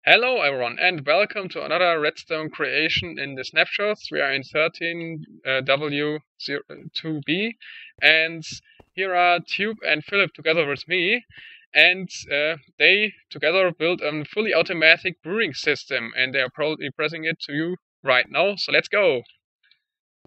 Hello everyone and welcome to another redstone creation in the snapshots. We are in 13W02B and here are Tube and Philip together with me, and they together built a fully automatic brewing system and they are probably pressing it to you right now, so let's go!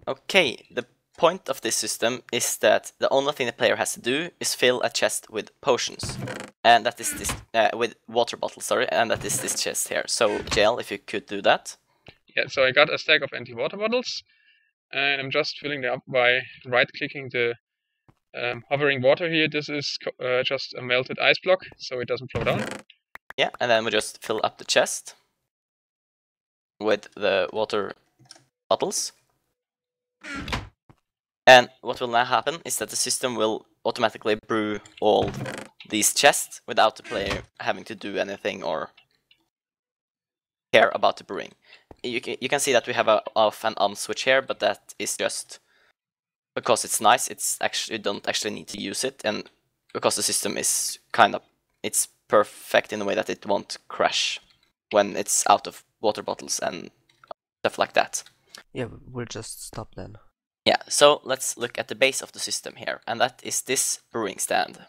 Okay, the point of this system is that the only thing the player has to do is fill a chest with potions, and that is this with water bottles, sorry, and that is this chest here. So JL, if you could do that. Yeah, so I got a stack of empty water bottles and I'm just filling them up by right-clicking the hovering water here. This is just a melted ice block, so it doesn't flow down. Yeah, and then we just fill up the chest with the water bottles. And what will now happen is that the system will automatically brew all these chests without the player having to do anything or care about the brewing. You can see that we have a off and on switch here, but that is just because it's nice. It's actually, you don't actually need to use it, and because the system is it's perfect in the way that it won't crash when it's out of water bottles and stuff like that. Yeah, we'll just stop then. Yeah, so let's look at the base of the system here, and that is this brewing stand.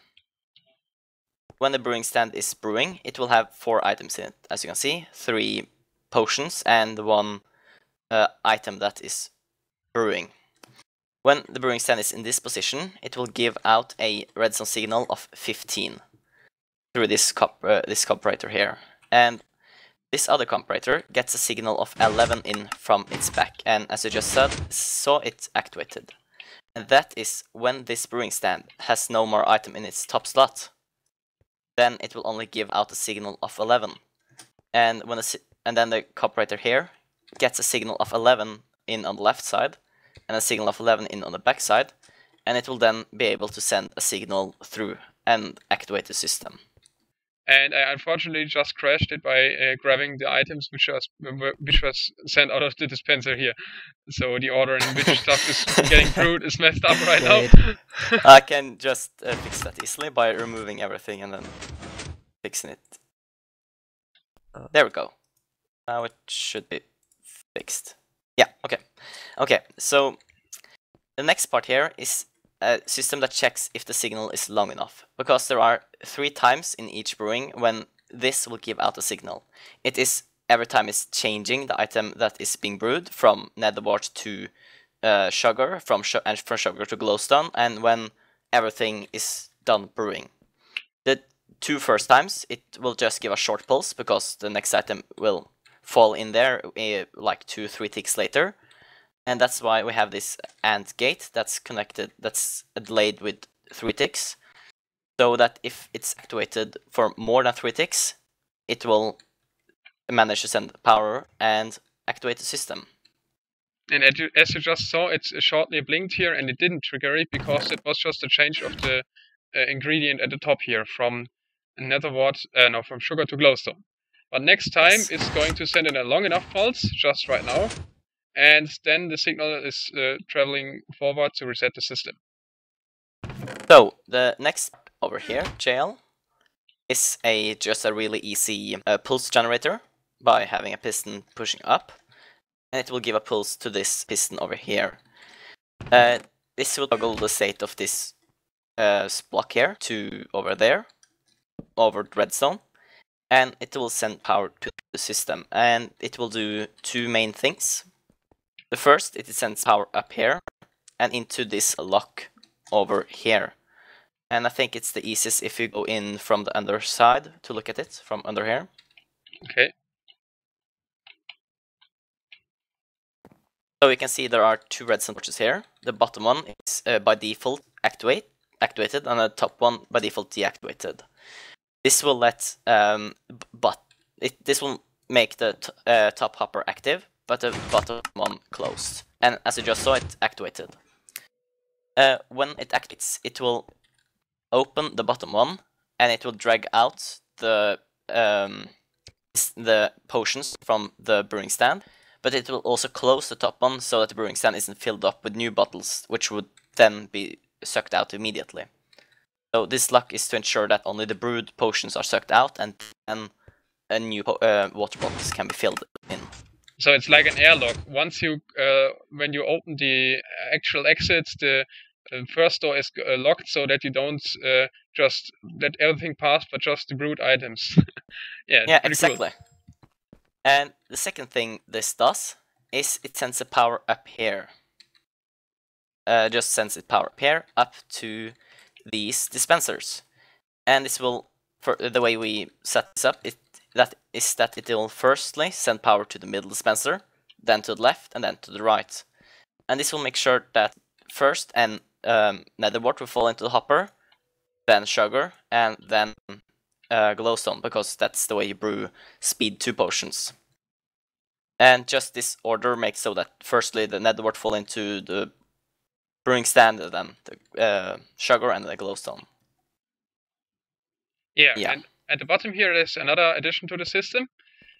When the brewing stand is brewing, it will have 4 items in it, as you can see, 3 potions and 1 item that is brewing. When the brewing stand is in this position, it will give out a redstone signal of 15 through this comparator here, and this other comparator gets a signal of 11 in from its back, and as you just saw it activated. And that is when this brewing stand has no more item in its top slot. Then it will only give out a signal of 11. And then the comparator here gets a signal of 11 in on the left side, and a signal of 11 in on the back side, and it will then be able to send a signal through and activate the system. And I unfortunately just crashed it by grabbing the items which was sent out of the dispenser here. So the order in which stuff is getting brewed is messed up right now. I can just fix that easily by removing everything and then fixing it. There we go. Now it should be fixed. Yeah, okay. Okay, so the next part here is a system that checks if the signal is long enough, because there are 3 times in each brewing when this will give out a signal. It is every time it's changing the item that is being brewed from netherwort to sugar, from sugar to glowstone, and when everything is done brewing. The 2 first times it will just give a short pulse because the next item will fall in there like 2-3 ticks later. And that's why we have this AND gate that's connected, that's delayed with 3 ticks, so that if it's activated for more than 3 ticks, it will manage to send power and activate the system. And as you just saw, it shortly blinked here, and it didn't trigger it because it was just a change of the ingredient at the top here from from sugar to glowstone. But next time it's going to send in a long enough pulse, just right now. And then the signal is traveling forward to reset the system. So the next step over here, JL, is just a really easy pulse generator by having a piston pushing up, and it will give a pulse to this piston over here. This will toggle the state of this block here to over there, over redstone, and it will send power to the system, and it will do 2 main things. The first, it sends power up here and into this lock over here. And I think it's the easiest if you go in from the underside to look at it, from under here. Okay. So you can see there are 2 redstone torches here. The bottom one is by default activated, and the top one by default deactivated. This will let this will make the top hopper active, but the bottom one closed. And as you just saw, it activated. When it activates, it will open the bottom one, and it will drag out the potions from the brewing stand, but it will also close the top one so that the brewing stand isn't filled up with new bottles, which would then be sucked out immediately. So this lock is to ensure that only the brewed potions are sucked out, and then a new water bottles can be filled in. So it's like an airlock. Once you, when you open the actual exits, the first door is locked so that you don't just let everything pass, but just the brewed items. Yeah, Yeah, pretty exactly. Cool. And the second thing this does is it sends the power up here. Just sends it power up here up to these dispensers, and this will, for the way we set this up, it will firstly send power to the middle dispenser, then to the left, and then to the right. And this will make sure that first and netherwort will fall into the hopper, then sugar, and then glowstone, because that's the way you brew speed 2 potions. And just this order makes so that firstly the netherwort fall into the brewing stand, and then the sugar and the glowstone. Yeah, and at the bottom here is another addition to the system.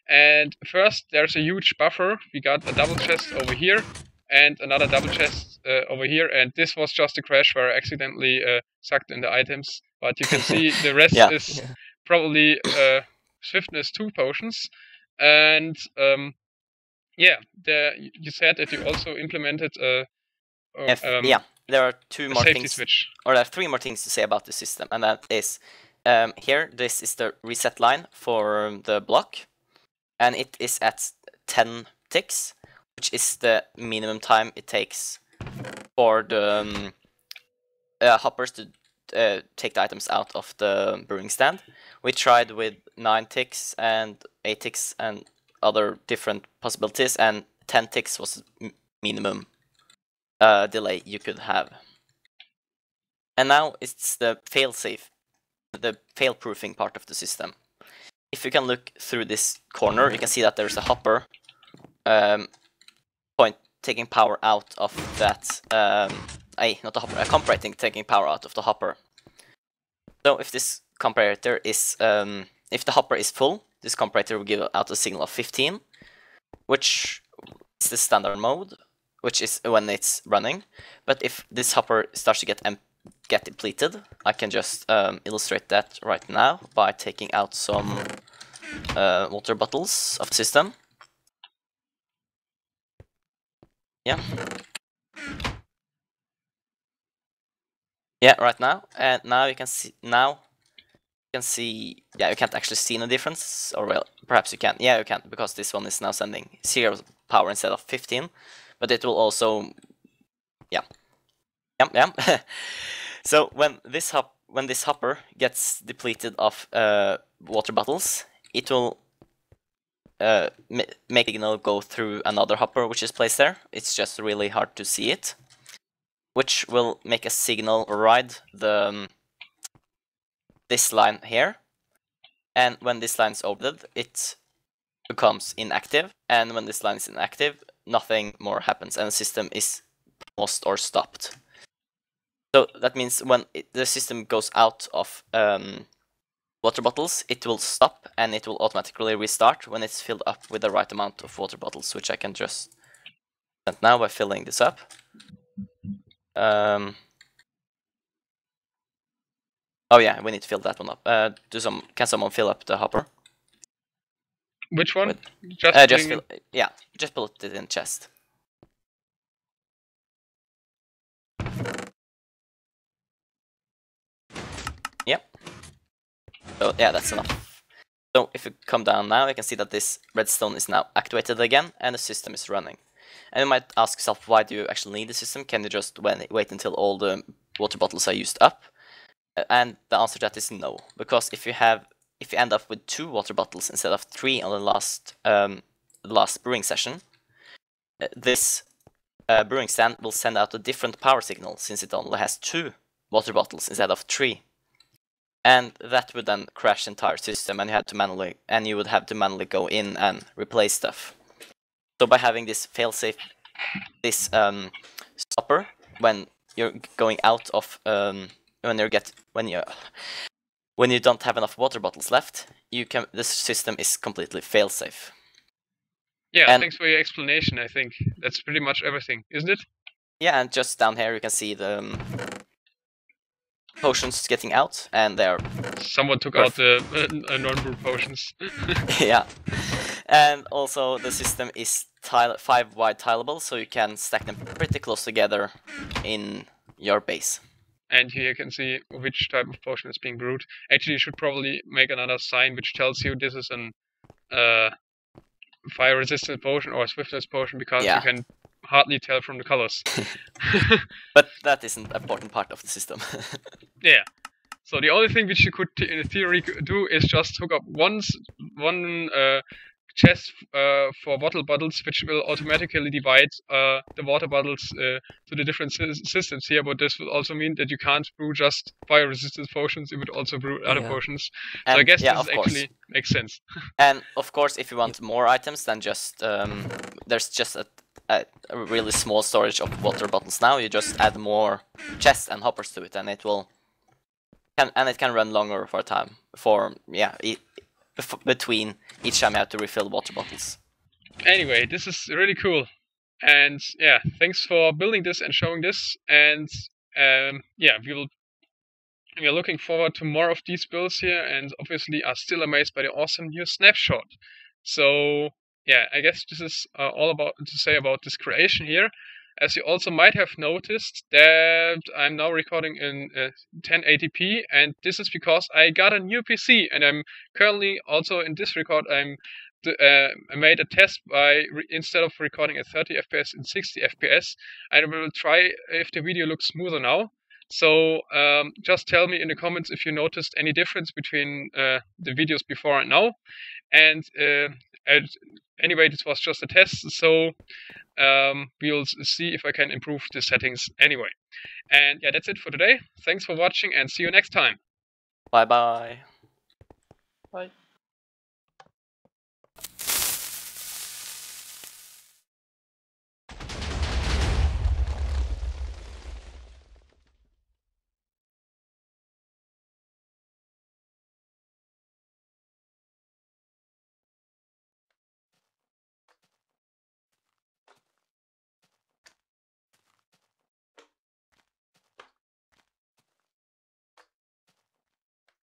And first, there's a huge buffer. We got a double chest over here and another double chest over here. And this was just a crash where I accidentally sucked in the items. But you can see the rest is probably swiftness 2 potions. And yeah, you said that you also implemented there are 2 more things, switch. Or there are 3 more things to say about the system, and that is here. This is the reset line for the block, and it is at 10 ticks, which is the minimum time it takes for the hoppers to take the items out of the brewing stand. We tried with 9 ticks and 8 ticks and other different possibilities, and 10 ticks was minimum delay you could have. And now it's the failsafe, the fail-proofing part of the system. If you can look through this corner, you can see that there's a hopper taking power out of that. Not a hopper, a comparator taking power out of the hopper. So if this comparator is, if the hopper is full, this comparator will give out a signal of 15, which is the standard mode, which is when it's running. But if this hopper starts to get depleted, I can just illustrate that right now by taking out some water bottles of the system. Yeah, right now, and now you can see. Yeah, you can't actually see any difference, or well, perhaps you can. Yeah, you can, because this one is now sending 0 power instead of 15. But it will also, So when this hopper gets depleted of water bottles, it will make the signal go through another hopper which is placed there. It's just really hard to see it, which will make a signal ride this line here. And when this line is overloaded, it becomes inactive. And when this line is inactive, nothing more happens, and the system is paused or stopped. So that means when the system goes out of water bottles, it will stop and it will automatically restart when it's filled up with the right amount of water bottles, which I can just send now by filling this up. Oh yeah, we need to fill that one up. Can someone fill up the hopper? Which one? Just put it in chest. Yep. So yeah, that's enough. So if you come down now, you can see that this redstone is now activated again, and the system is running. And you might ask yourself, why do you actually need the system? Can you just wait until all the water bottles are used up? And the answer to that is no, because if you end up with 2 water bottles instead of 3 on the last brewing session, this brewing stand will send out a different power signal, since it only has 2 water bottles instead of 3. And that would then crash the entire system, and you would have to manually go in and replace stuff. So by having this failsafe, this stopper, when you're going out of when you don't have enough water bottles left, the system is completely failsafe. Yeah, thanks for your explanation. I think that's pretty much everything, isn't it? Yeah, and just down here you can see the potions getting out, and they're Someone took out the non-brew potions. yeah. And also the system is 5 wide tileable, so you can stack them pretty close together in your base. And here you can see which type of potion is being brewed. Actually, you should probably make another sign which tells you this is an fire-resistant potion or a swiftness potion, because you can hardly tell from the colors. But that isn't an important part of the system. Yeah. So the only thing which you could, in theory, do is just hook up one chest for water bottles, which will automatically divide the water bottles to the different systems here. But this will also mean that you can't brew just fire-resistant potions; you would also brew other potions. And, so I guess this actually makes sense. And of course, if you want more items than just there's just a really small storage of water bottles now. You just add more chests and hoppers to it, and it can run longer for a time. Between each time you have to refill water bottles. Anyway, this is really cool, and yeah, thanks for building this and showing this. And yeah, we are looking forward to more of these builds here, and obviously are still amazed by the awesome new snapshot. So yeah, I guess this is all about to say about this creation here. As you also might have noticed, that I'm now recording in 1080p, and this is because I got a new PC, and I'm currently also in this record. I made a test by instead of recording at 30 FPS in 60 FPS, I will try if the video looks smoother now. So just tell me in the comments if you noticed any difference between the videos before and now. And anyway, this was just a test, so we'll see if I can improve the settings anyway. And yeah, that's it for today. Thanks for watching, and see you next time. Bye bye. Bye.